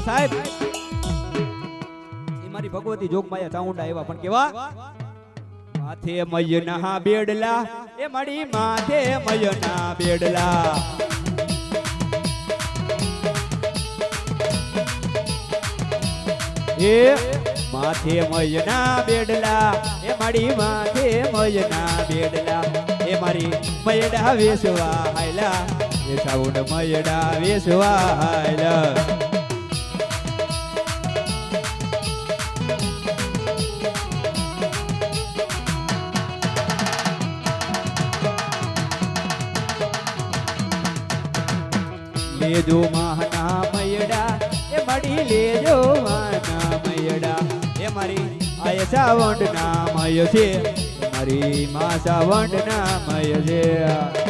સાહેબ એ મારી ભગવતી જોગમાયા ચાઉંડા એવા પણ કેવા માથે મયના બેડલા એ મારી માથે મયના બેડલા એ માથે મયના બેડલા એ મારી માથે મયના બેડલા એ મારી મયડા વેસવા હાયલા એ ચાઉંડ મયડા વેસવા હાયલા લેજો માના મયડા એ મડી લેજો માના મયડા એ મારી આય સાવંડ ના મય છે મારી માં સાવંડ ના મય છે